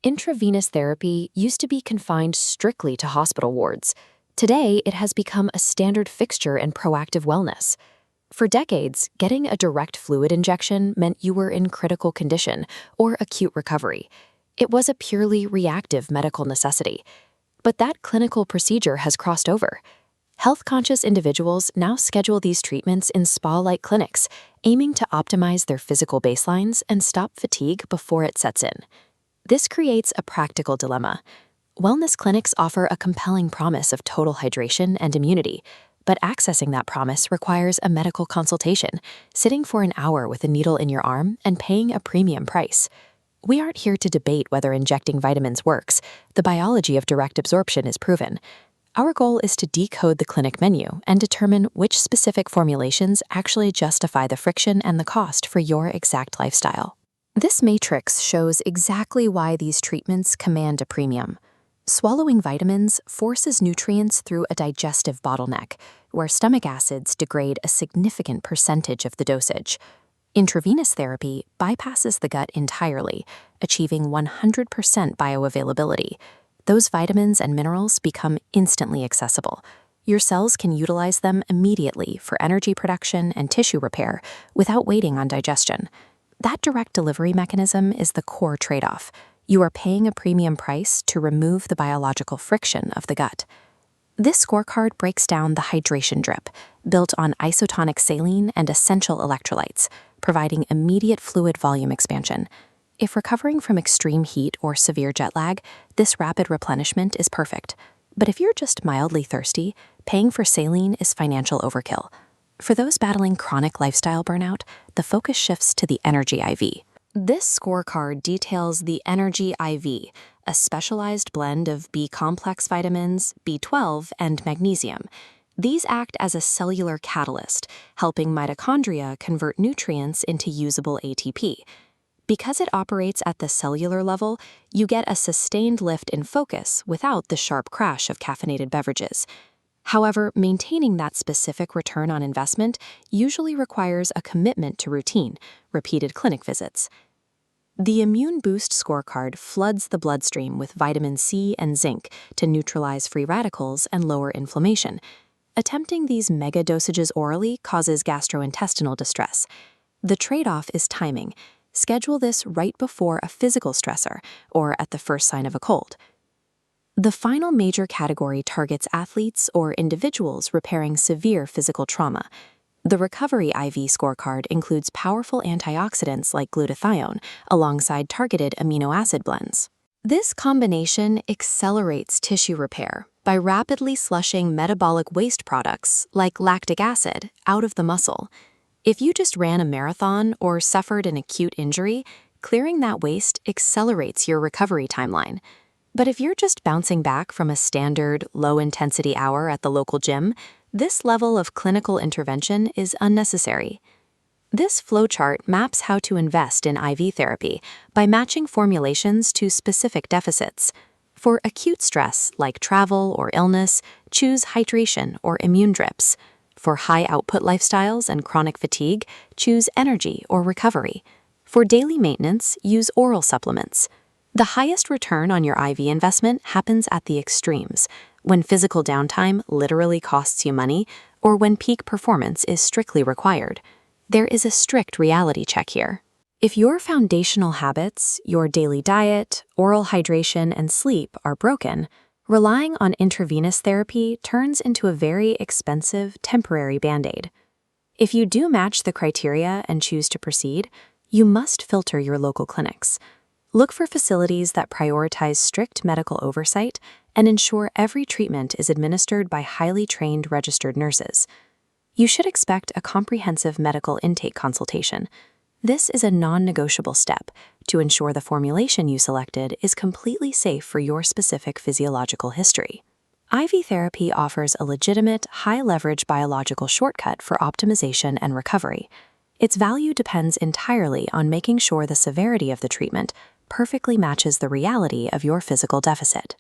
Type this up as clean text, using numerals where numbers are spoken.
Intravenous therapy used to be confined strictly to hospital wards. Today, it has become a standard fixture in proactive wellness. For decades, getting a direct fluid injection meant you were in critical condition or acute recovery. It was a purely reactive medical necessity. But that clinical procedure has crossed over. Health-conscious individuals now schedule these treatments in spa-like clinics, aiming to optimize their physical baselines and stop fatigue before it sets in. This creates a practical dilemma. Wellness clinics offer a compelling promise of total hydration and immunity, but accessing that promise requires a medical consultation, sitting for an hour with a needle in your arm and paying a premium price. We aren't here to debate whether injecting vitamins works. The biology of direct absorption is proven. Our goal is to decode the clinic menu and determine which specific formulations actually justify the friction and the cost for your exact lifestyle. This matrix shows exactly why these treatments command a premium. Swallowing vitamins forces nutrients through a digestive bottleneck, where stomach acids degrade a significant percentage of the dosage. Intravenous therapy bypasses the gut entirely, achieving 100% bioavailability. Those vitamins and minerals become instantly accessible. Your cells can utilize them immediately for energy production and tissue repair without waiting on digestion. That direct delivery mechanism is the core trade-off. You are paying a premium price to remove the biological friction of the gut. This scorecard breaks down the hydration drip, built on isotonic saline and essential electrolytes, providing immediate fluid volume expansion. If recovering from extreme heat or severe jet lag, this rapid replenishment is perfect. But if you're just mildly thirsty, paying for saline is financial overkill. For those battling chronic lifestyle burnout, the focus shifts to the Energy IV. This scorecard details the Energy IV, a specialized blend of B-complex vitamins, B12, and magnesium. These act as a cellular catalyst, helping mitochondria convert nutrients into usable ATP. Because it operates at the cellular level, you get a sustained lift in focus without the sharp crash of caffeinated beverages. However, maintaining that specific return on investment usually requires a commitment to routine, repeated clinic visits. The Immune Boost scorecard floods the bloodstream with vitamin C and zinc to neutralize free radicals and lower inflammation. Attempting these mega dosages orally causes gastrointestinal distress. The trade-off is timing. Schedule this right before a physical stressor or at the first sign of a cold. The final major category targets athletes or individuals repairing severe physical trauma. The Recovery IV scorecard includes powerful antioxidants like glutathione alongside targeted amino acid blends. This combination accelerates tissue repair by rapidly slushing metabolic waste products like lactic acid out of the muscle. If you just ran a marathon or suffered an acute injury, clearing that waste accelerates your recovery timeline. But if you're just bouncing back from a standard, low-intensity hour at the local gym, this level of clinical intervention is unnecessary. This flowchart maps how to invest in IV therapy by matching formulations to specific deficits. For acute stress, like travel or illness, choose hydration or immune drips. For high-output lifestyles and chronic fatigue, choose energy or recovery. For daily maintenance, use oral supplements. The highest return on your IV investment happens at the extremes, when physical downtime literally costs you money, or when peak performance is strictly required. There is a strict reality check here. If your foundational habits, your daily diet, oral hydration, and sleep are broken, relying on intravenous therapy turns into a very expensive, temporary band-aid. If you do match the criteria and choose to proceed, you must filter your local clinics. Look for facilities that prioritize strict medical oversight and ensure every treatment is administered by highly trained registered nurses. You should expect a comprehensive medical intake consultation. This is a non-negotiable step to ensure the formulation you selected is completely safe for your specific physiological history. IV therapy offers a legitimate, high-leverage biological shortcut for optimization and recovery. Its value depends entirely on making sure the severity of the treatment perfectly matches the reality of your physical deficit.